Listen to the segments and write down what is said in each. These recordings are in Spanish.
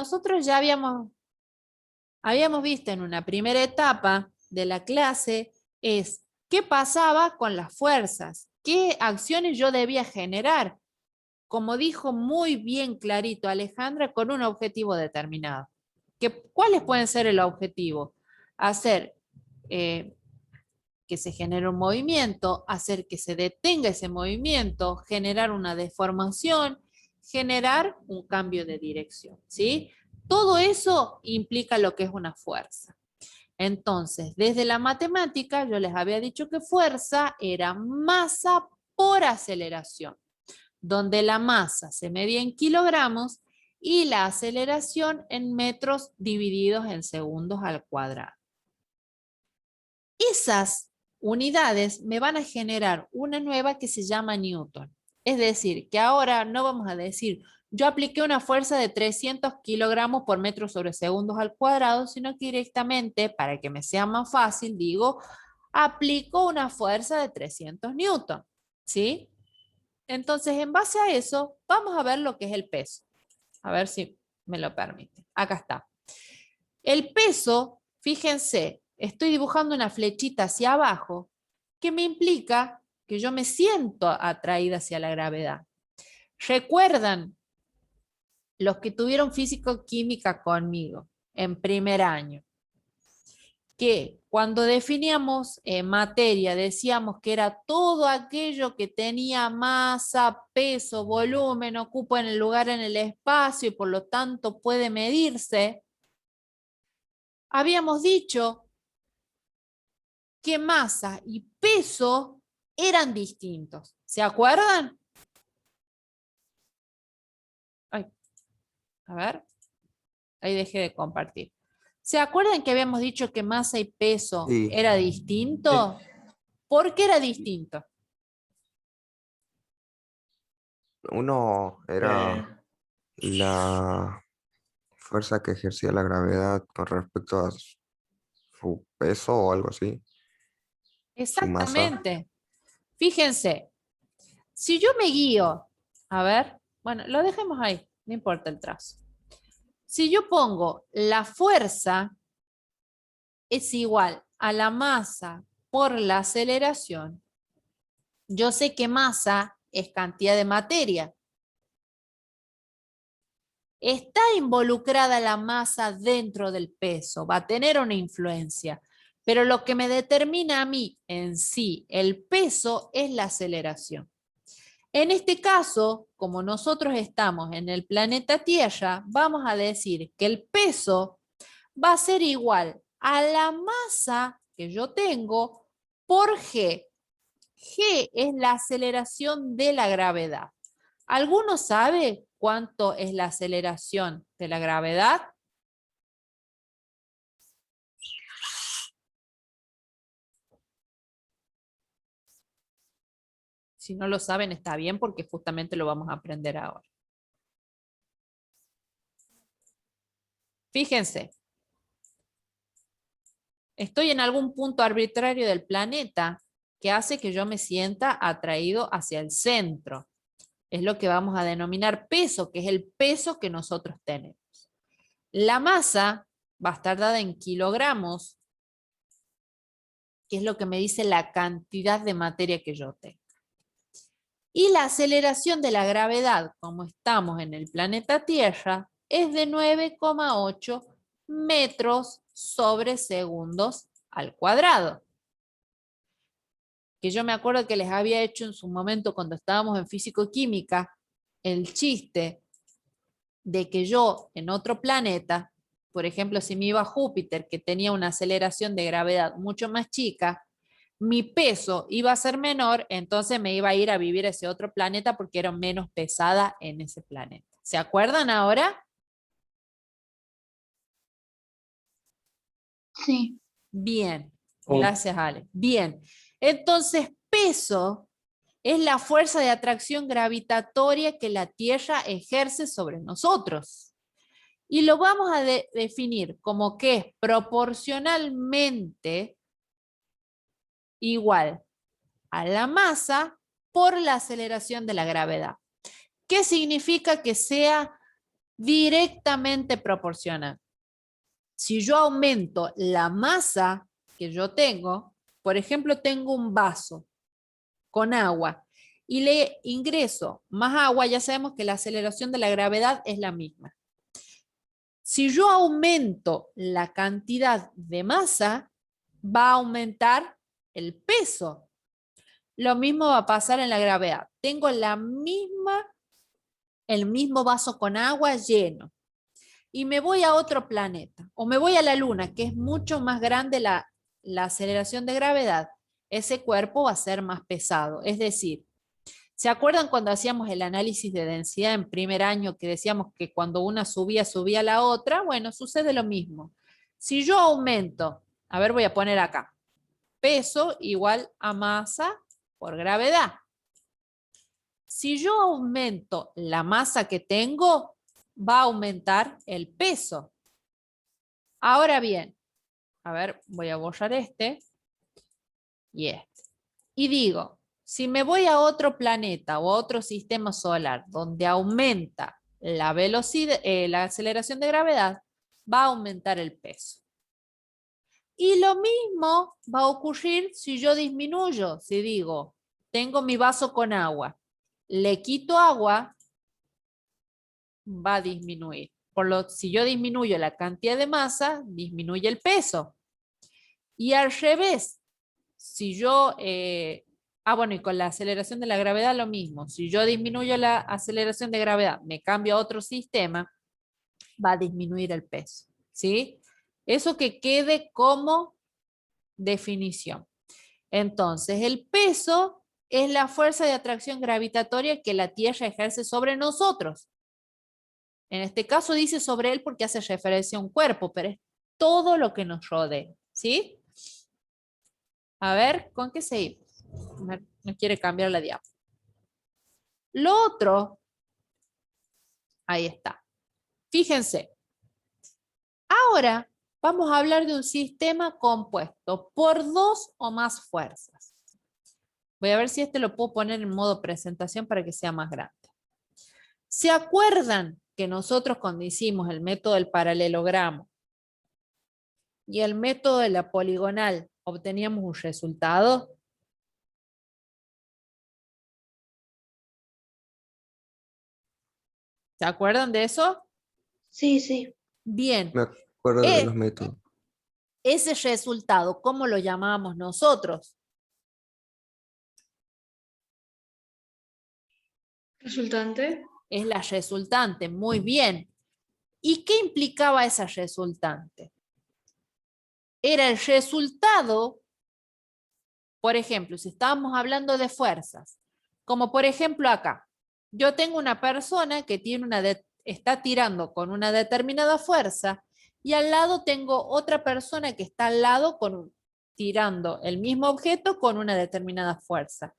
nosotros ya habíamos visto en una primera etapa de la clase es qué pasaba con las fuerzas, qué acciones yo debía generar, como dijo muy bien clarito Alejandra, con un objetivo determinado. ¿Cuáles pueden ser el objetivo? Hacer que se genere un movimiento, hacer que se detenga ese movimiento, generar una deformación, generar un cambio de dirección, ¿sí? Todo eso implica lo que es una fuerza. Entonces, desde la matemática, yo les había dicho que fuerza era masa por aceleración, donde la masa se medía en kilogramos y la aceleración en metros divididos en segundos al cuadrado. Esas unidades me van a generar una nueva que se llama Newton. Es decir, que ahora no vamos a decir, yo apliqué una fuerza de 300 kilogramos por metro sobre segundos al cuadrado, sino que directamente, para que me sea más fácil, digo, aplico una fuerza de 300 newton, ¿sí? Entonces, en base a eso, vamos a ver lo que es el peso. A ver si me lo permite. Acá está. El peso, fíjense, estoy dibujando una flechita hacia abajo que me implica que yo me siento atraída hacia la gravedad. ¿Recuerdan los que tuvieron físico-química conmigo en primer año? Que cuando definíamos materia decíamos que era todo aquello que tenía masa, peso, volumen, ocupa en el lugar en el espacio y por lo tanto puede medirse. Habíamos dicho que masa y peso eran distintos. ¿Se acuerdan? Ay, a ver, ahí dejé de compartir. ¿Se acuerdan que habíamos dicho que masa y peso Sí. era distinto? ¿Por qué era distinto? Uno era la fuerza que ejercía la gravedad con respecto a su peso o algo así, su masa. Exactamente. Fíjense, si yo me guío, a ver, bueno, lo dejemos ahí, no importa el trazo. Si yo pongo la fuerza es igual a la masa por la aceleración, yo sé que masa es cantidad de materia. Está involucrada la masa dentro del peso, va a tener una influencia, pero lo que me determina a mí en sí el peso es la aceleración. En este caso, como nosotros estamos en el planeta Tierra, vamos a decir que el peso va a ser igual a la masa que yo tengo por G. G es la aceleración de la gravedad. ¿Alguno sabe cuánto es la aceleración de la gravedad? Si no lo saben, está bien porque justamente lo vamos a aprender ahora. Fíjense, estoy en algún punto arbitrario del planeta que hace que yo me sienta atraído hacia el centro. Es lo que vamos a denominar peso, que es el peso que nosotros tenemos. La masa va a estar dada en kilogramos, que es lo que me dice la cantidad de materia que yo tengo. Y la aceleración de la gravedad, como estamos en el planeta Tierra, es de 9,8 metros sobre segundos al cuadrado. Que yo me acuerdo que les había hecho en su momento cuando estábamos en físico-química el chiste de que yo en otro planeta, por ejemplo, si me iba a Júpiter, que tenía una aceleración de gravedad mucho más chica, mi peso iba a ser menor, entonces me iba a ir a vivir a ese otro planeta porque era menos pesada en ese planeta. ¿Se acuerdan ahora? Sí. Bien, gracias Ale. Bien, entonces peso es la fuerza de atracción gravitatoria que la Tierra ejerce sobre nosotros. Y lo vamos a definir como que es proporcionalmente igual a la masa por la aceleración de la gravedad. ¿Qué significa que sea Directamente proporcional. Si yo aumento la masa que yo tengo, por ejemplo, tengo un vaso con agua y le ingreso más agua, ya sabemos que la aceleración de la gravedad es la misma. Si yo aumento la cantidad de masa, va a aumentar el peso. Lo mismo va a pasar en la gravedad. Tengo el mismo vaso con agua lleno y me voy a otro planeta o me voy a la luna, que es mucho más grande la aceleración de gravedad, ese cuerpo va a ser más pesado. Es decir, ¿se acuerdan cuando hacíamos el análisis de densidad en primer año que decíamos que cuando una subía, subía la otra? Bueno, sucede lo mismo. Si yo aumento, a ver, voy a poner acá, peso igual a masa por gravedad. Si yo aumento la masa que tengo, va a aumentar el peso. Ahora bien, a ver, voy a borrar este y este. Y digo, si me voy a otro planeta o a otro sistema solar donde aumenta la velocidad, la aceleración de gravedad, va a aumentar el peso. Y lo mismo va a ocurrir si yo disminuyo, si digo, tengo mi vaso con agua, le quito agua, va a disminuir. Si yo disminuyo la cantidad de masa, disminuye el peso. Y al revés, si yo, bueno, y con la aceleración de la gravedad lo mismo. Si yo disminuyo la aceleración de gravedad, me cambio a otro sistema, va a disminuir el peso. ¿Sí? Eso que quede como definición. Entonces, el peso es la fuerza de atracción gravitatoria que la Tierra ejerce sobre nosotros. En este caso dice sobre él porque hace referencia a un cuerpo, pero es todo lo que nos rodea. ¿Sí? A ver, ¿con qué seguimos? No quiere cambiar la diapositiva. Lo otro, ahí está. Fíjense, ahora vamos a hablar de un sistema compuesto por dos o más fuerzas. Voy a ver si este lo puedo poner en modo presentación para que sea más grande. ¿Se acuerdan que nosotros cuando hicimos el método del paralelogramo y el método de la poligonal obteníamos un resultado? ¿Se acuerdan de eso? Sí, sí. Bien. Me acuerdo de los métodos. Ese resultado, ¿cómo lo llamábamos nosotros? Resultante. Es la resultante, muy bien. ¿Y qué implicaba esa resultante? Era el resultado, por ejemplo, si estábamos hablando de fuerzas, como por ejemplo acá, yo tengo una persona que está tirando con una determinada fuerza y al lado tengo otra persona que está al lado tirando el mismo objeto con una determinada fuerza.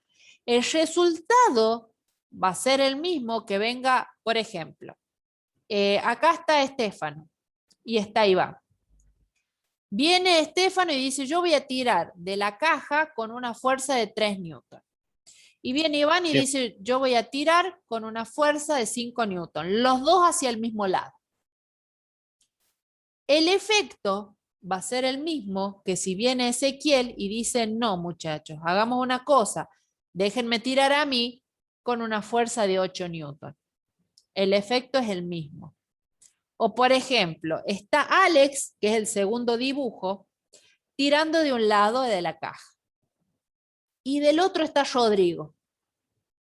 El resultado va a ser el mismo que venga, por ejemplo, acá está Estefano y está Iván. Viene Estefano y dice, yo voy a tirar de la caja con una fuerza de 3 newton. Y viene Iván y dice, yo voy a tirar con una fuerza de 5 newton. Los dos hacia el mismo lado. El efecto va a ser el mismo que si viene Ezequiel y dice, no muchachos, hagamos una cosa, déjenme tirar a mí con una fuerza de 8 newton. El efecto es el mismo. O por ejemplo, está Alex, que es el segundo dibujo, tirando de un lado de la caja. Y del otro está Rodrigo.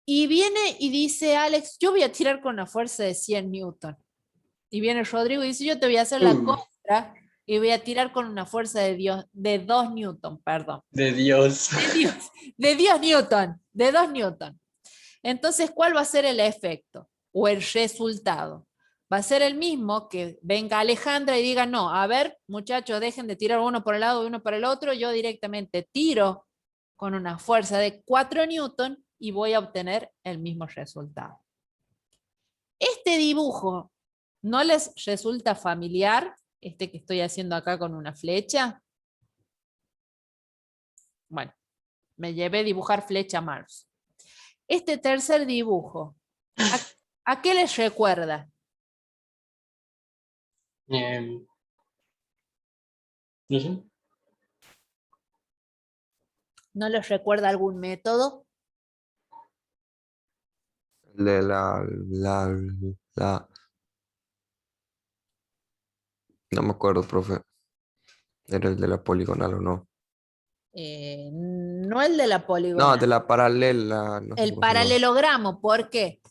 Y viene y dice Alex, yo voy a tirar con una fuerza de 100 newton. Y viene Rodrigo y dice, yo te voy a hacer la contra y voy a tirar con una fuerza de 2 newton, perdón. De Dios. De 10 newton, de 2 newton. Entonces, ¿cuál va a ser el efecto o el resultado? Va a ser el mismo que venga Alejandra y diga, no, a ver, muchachos, dejen de tirar uno por el lado y uno por el otro, yo directamente tiro con una fuerza de 4 newton y voy a obtener el mismo resultado. Este dibujo, ¿no les resulta familiar? Este que estoy haciendo acá con una flecha. Bueno, me llevé a dibujar flecha Mars. Este tercer dibujo, ¿a qué les recuerda? No sé. ¿No les recuerda algún método? El de la... No me acuerdo, profe. ¿Era el de la poligonal o no? No el de la No, de poligonal. la paralela, no sé El cómo se llama. paralelogramo, ¿por qué?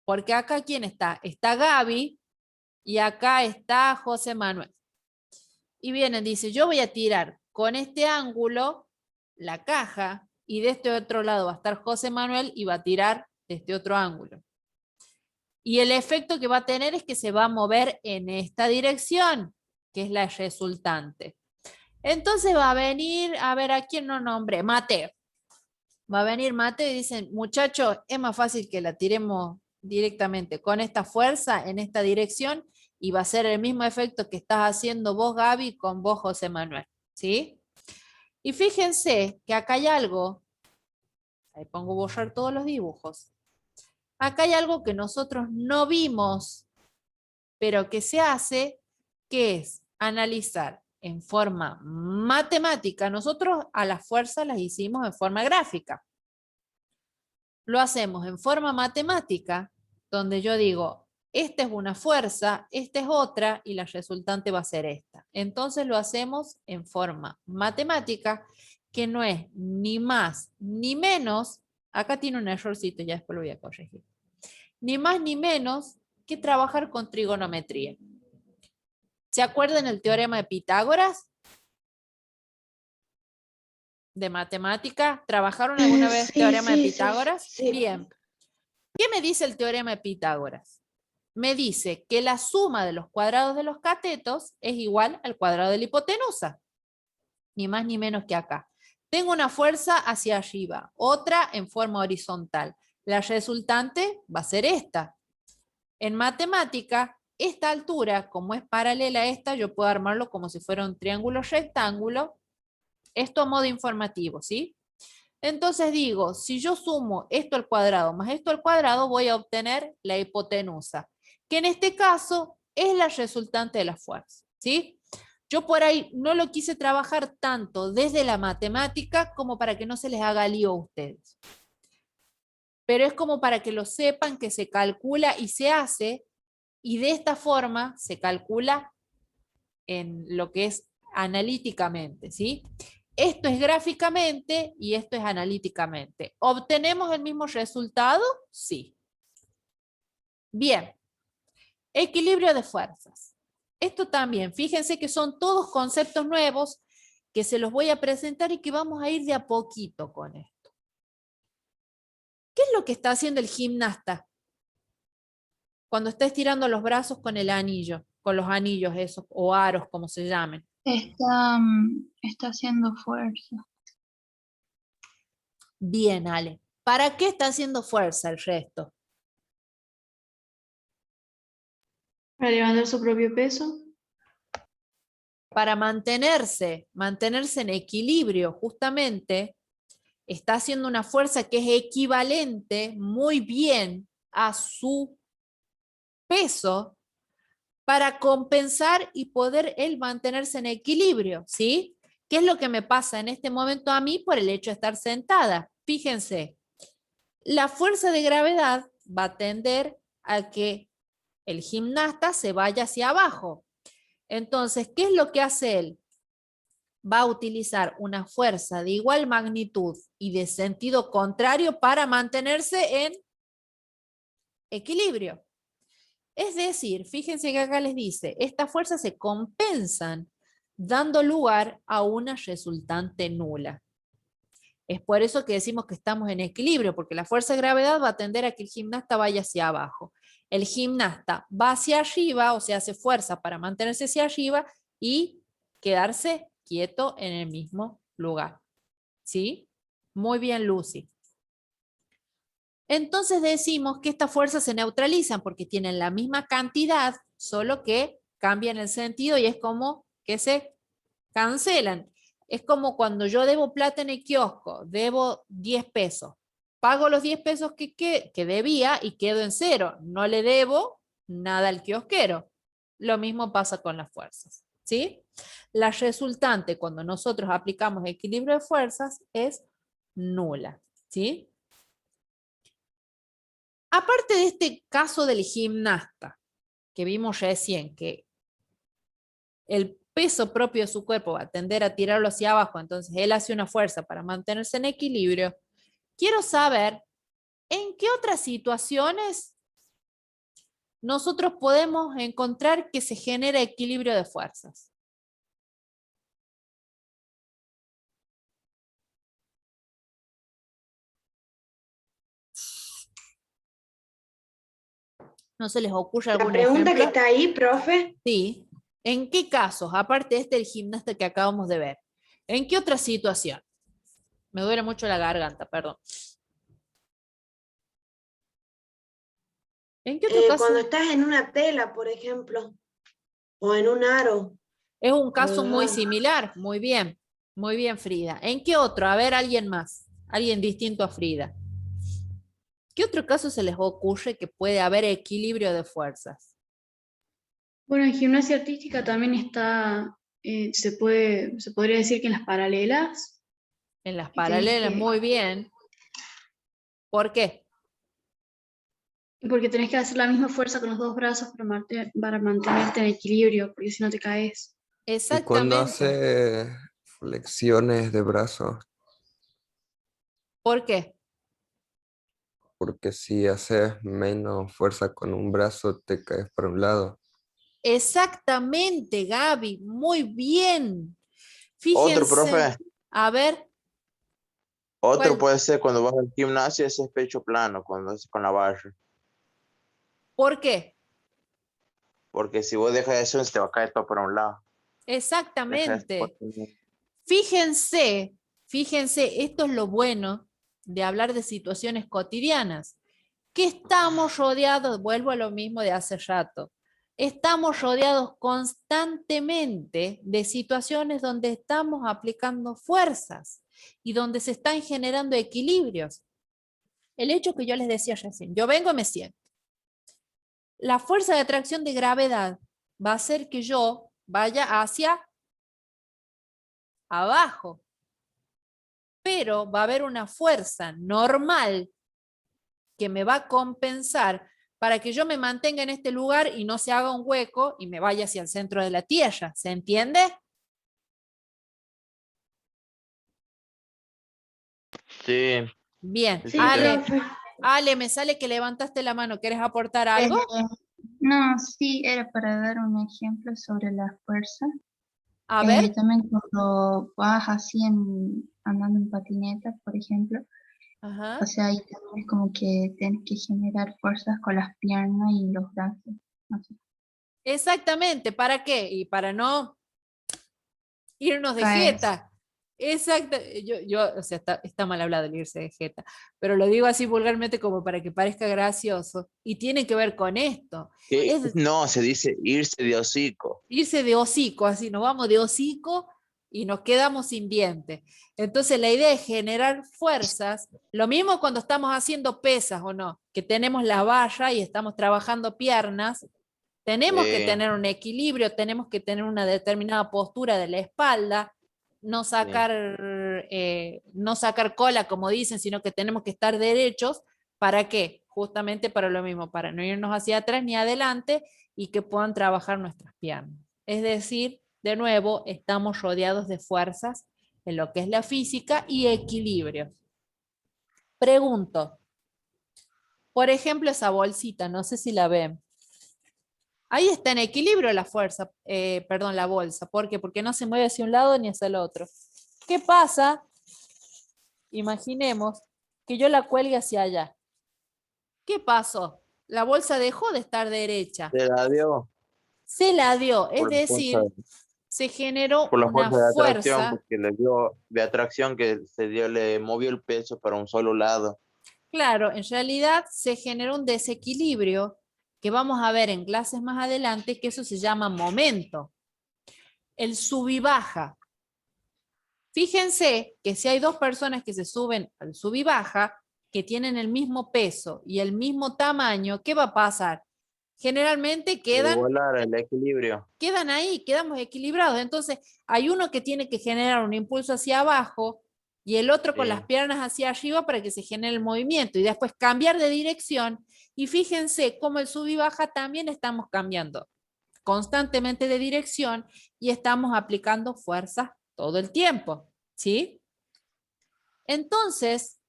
Porque acá, ¿quién está? Está Gaby y acá está José Manuel. Y viene, dice, yo voy a tirar con este ángulo la caja y de este otro lado va a estar José Manuel y va a tirar de este otro ángulo. Y el efecto que va a tener es que se va a mover en esta dirección, que es la resultante. Entonces va a venir, a ver, ¿a quién no nombré? Mateo. Va a venir Mateo y dicen, muchachos, es más fácil que la tiremos directamente con esta fuerza en esta dirección y va a ser el mismo efecto que estás haciendo vos, Gaby, con vos, José Manuel. ¿Sí? Y fíjense que acá hay algo, ahí pongo borrar todos los dibujos. Acá hay algo que nosotros no vimos, pero que se hace, que es analizar en forma matemática. Nosotros a las fuerzas las hicimos en forma gráfica. Lo hacemos en forma matemática, donde yo digo, esta es una fuerza, esta es otra, y la resultante va a ser esta. Entonces lo hacemos en forma matemática, que no es ni más ni menos, acá tiene un errorcito, ya después lo voy a corregir, ni más ni menos que trabajar con trigonometría. ¿Se acuerdan el teorema de Pitágoras? De matemática. ¿Trabajaron alguna vez Sí, teorema de sí, sí, Pitágoras? sí. Bien. ¿Qué me dice el teorema de Pitágoras? Me dice que la suma de los cuadrados de los catetos es igual al cuadrado de la hipotenusa. Ni más ni menos que acá. Tengo una fuerza hacia arriba, otra en forma horizontal. La resultante va a ser esta. En matemática, esta altura, como es paralela a esta, yo puedo armarlo como si fuera un triángulo rectángulo. Esto a modo informativo, ¿sí? Entonces digo, si yo sumo esto al cuadrado más esto al cuadrado, voy a obtener la hipotenusa, que en este caso es la resultante de la fuerza, ¿sí? Yo por ahí no lo quise trabajar tanto desde la matemática como para que no se les haga lío a ustedes. Pero es como para que lo sepan que se calcula y se hace, y de esta forma se calcula en lo que es analíticamente, ¿sí? Esto es gráficamente y esto es analíticamente. ¿Obtenemos el mismo resultado? Sí. Bien. Equilibrio de fuerzas. Esto también, fíjense que son todos conceptos nuevos que se los voy a presentar y que vamos a ir de a poquito con esto. ¿Qué es lo que está haciendo el gimnasta cuando está estirando los brazos con el anillo, con los anillos esos, o aros, como se llamen? Está haciendo fuerza. Bien, Ale. ¿Para qué está haciendo fuerza el resto? Para levantar su propio peso. Para mantenerse en equilibrio, justamente, está haciendo una fuerza que es equivalente muy bien a su peso para compensar y poder él mantenerse en equilibrio, ¿sí? ¿Qué es lo que me pasa en este momento a mí por el hecho de estar sentada? Fíjense, la fuerza de gravedad va a tender a que el gimnasta se vaya hacia abajo. Entonces, ¿qué es lo que hace él? Va a utilizar una fuerza de igual magnitud y de sentido contrario para mantenerse en equilibrio. Es decir, fíjense que acá les dice, estas fuerzas se compensan dando lugar a una resultante nula. Es por eso que decimos que estamos en equilibrio, porque la fuerza de gravedad va a tender a que el gimnasta vaya hacia abajo. El gimnasta va hacia arriba, o sea, hace fuerza para mantenerse hacia arriba y quedarse quieto en el mismo lugar. ¿Sí? Muy bien, Lucy. Entonces decimos que estas fuerzas se neutralizan porque tienen la misma cantidad, solo que cambian el sentido y es como que se cancelan. Es como cuando yo debo plata en el kiosco, debo 10 pesos. Pago los 10 pesos que debía y quedo en cero. No le debo nada al kiosquero. Lo mismo pasa con las fuerzas, ¿sí? La resultante cuando nosotros aplicamos equilibrio de fuerzas es nula, ¿sí? Aparte de este caso del gimnasta que vimos recién, que el peso propio de su cuerpo va a tender a tirarlo hacia abajo, entonces él hace una fuerza para mantenerse en equilibrio, quiero saber en qué otras situaciones nosotros podemos encontrar que se genera equilibrio de fuerzas. ¿No se les ocurre La algún pregunta que ejemplo? está ahí, profe, Sí. ¿En qué casos, aparte de este del gimnasta que acabamos de ver? ¿En qué otra situación? Me duele mucho la garganta, perdón. ¿En qué otro cuando caso? estás en una tela, por ejemplo, o en un aro. Es un caso muy colgado. similar. Muy bien, Frida. ¿En qué otro? A ver, alguien más. Alguien distinto a Frida. ¿Qué otro caso se les ocurre que puede haber equilibrio de fuerzas? Bueno, en gimnasia artística también está, se podría decir que en las paralelas, En las que tenés paralelas, muy bien. ¿Por qué? porque tenés que hacer la misma fuerza con los dos brazos para mantenerte en equilibrio, porque si no te caes. Y cuando Exactamente. hace flexiones de brazos, ¿Por qué? porque si haces menos fuerza con un brazo, te caes para un lado. Exactamente, Gaby. Muy bien. Otro, Fíjense. profe, A ver, otro ¿cuál? puede ser cuando vas al gimnasio, ese es pecho plano, cuando es con la barra. ¿Por qué? Porque si vos dejas eso, se te va a caer todo por un lado. Deja eso Exactamente. por un- Fíjense, fíjense, esto es lo bueno de hablar de situaciones cotidianas, que estamos rodeados, vuelvo a lo mismo de hace rato, estamos rodeados constantemente de situaciones donde estamos aplicando fuerzas y donde se están generando equilibrios. El hecho que yo les decía recién, yo vengo y me siento. La fuerza de atracción de gravedad va a hacer que yo vaya hacia abajo, pero va a haber una fuerza normal que me va a compensar para que yo me mantenga en este lugar y no se haga un hueco y me vaya hacia el centro de la Tierra. ¿Se entiende? Sí, Bien. sí, Sí, sí. profe. Ale, me sale que levantaste la mano. ¿Quieres aportar Eh, algo? no, sí, era para dar un ejemplo sobre la fuerza. A ver. También cuando vas así andando en patineta, por ejemplo, o Ajá. sea, ahí también es como que tienes que generar fuerzas con las piernas y los brazos. No sé, Exactamente. ¿Para qué? Y para no irnos de caes. jeta. Exacto. O sea, está mal hablado el irse de jeta, pero lo digo así vulgarmente como para que parezca gracioso. Y tiene que ver con esto. Es No, se dice irse de hocico. irse de hocico, así nos vamos de hocico y nos quedamos sin dientes. Entonces la idea es generar fuerzas, lo mismo cuando estamos haciendo pesas o no, que tenemos la barra y estamos trabajando piernas, tenemos que tener un equilibrio, tenemos que tener una determinada postura de la espalda, Sí. no sacar cola como dicen, sino que tenemos que estar derechos. ¿Para qué? Justamente para lo mismo, para no irnos hacia atrás ni adelante y que puedan trabajar nuestras piernas. Es decir, de nuevo, estamos rodeados de fuerzas en lo que es la física y equilibrio. Pregunto, por ejemplo, esa bolsita, no sé si la ven. Ahí está en equilibrio la fuerza, perdón, la bolsa. ¿Por qué? Porque no se mueve hacia un lado ni hacia el otro. ¿Qué pasa? Imaginemos que yo la cuelgue hacia allá. ¿Qué pasó? La bolsa dejó de estar derecha. Se la dio Se la dio, es por la fuerza, decir, se generó por la una fuerza de atracción, fuerza. porque le dio de atracción que se dio, le movió el peso para un solo lado. Claro, en realidad se generó un desequilibrio que vamos a ver en clases más adelante, que eso se llama momento. El sub y baja. Fíjense que si hay dos personas que se suben al sub y baja, que tienen el mismo peso y el mismo tamaño, ¿qué va a pasar? generalmente quedan, Igualar el equilibrio. quedan ahí, quedamos equilibrados. Entonces, hay uno que tiene que generar un impulso hacia abajo y el otro con Sí. las piernas hacia arriba para que se genere el movimiento y después cambiar de dirección. Y fíjense cómo el sub y baja también estamos cambiando constantemente de dirección y estamos aplicando fuerzas todo el tiempo, ¿sí? Entonces,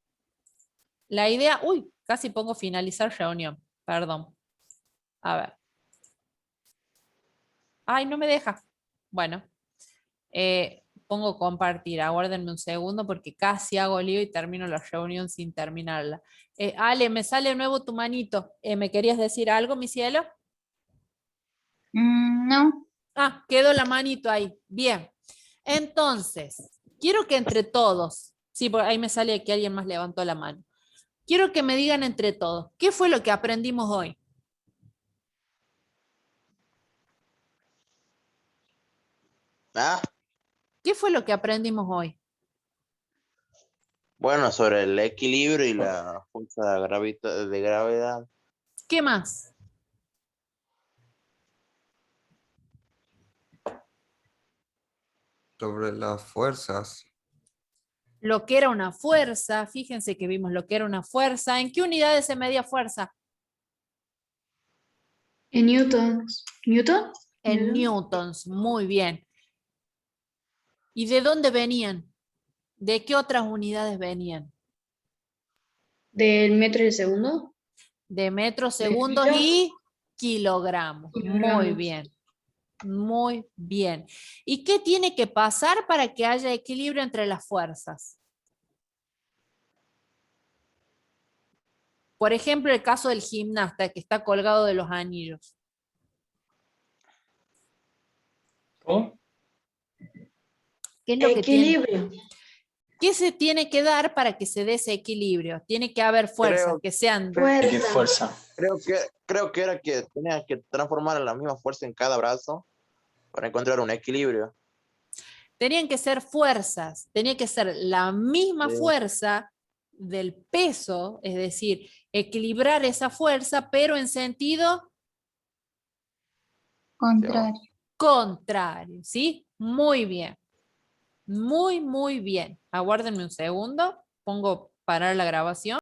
la idea, uy, casi pongo finalizar reunión, perdón. A ver. Ay, no me deja. Bueno, pongo compartir, aguárdenme un segundo porque casi hago lío y termino la reunión sin terminarla. Ale, me sale de nuevo tu manito. ¿Me querías decir algo, mi cielo? No. Ah, quedó la manito ahí. Bien. Entonces, quiero que entre todos, sí, porque ahí me sale que alguien más levantó la mano. Quiero que me digan entre todos, ¿qué fue lo que aprendimos hoy? Ah, ¿Qué fue lo que aprendimos hoy? bueno, sobre el equilibrio y la fuerza de gravedad. ¿Qué más? Sobre las fuerzas, Lo que era una fuerza, fíjense que vimos lo que era una fuerza. ¿En qué unidades se medía fuerza? En newtons. ¿Newton? En Newton. newtons, muy bien. ¿Y de dónde venían? ¿De qué otras unidades venían? ¿Del metro y el segundo? De metros, segundos metros? y kilogramos. Muy Kilogramos. bien. Muy bien. ¿Y qué tiene que pasar para que haya equilibrio entre las fuerzas? Por ejemplo, el caso del gimnasta que está colgado de los anillos. ¿Cómo? ¿Qué es lo que tiene? Equilibrio. ¿Qué se tiene que dar para que se dé ese equilibrio? Tiene que haber fuerzas Creo- que sean... ¿Qué Fuerza. fuerza? Creo que era que tenía que transformar la misma fuerza en cada brazo para encontrar un equilibrio. Tenían que ser fuerzas, tenía que ser la misma Sí. fuerza del peso, es decir, equilibrar esa fuerza, pero en sentido Contrario. contrario, ¿sí? Muy bien. Muy, muy bien. Aguárdenme un segundo, pongo parar la grabación.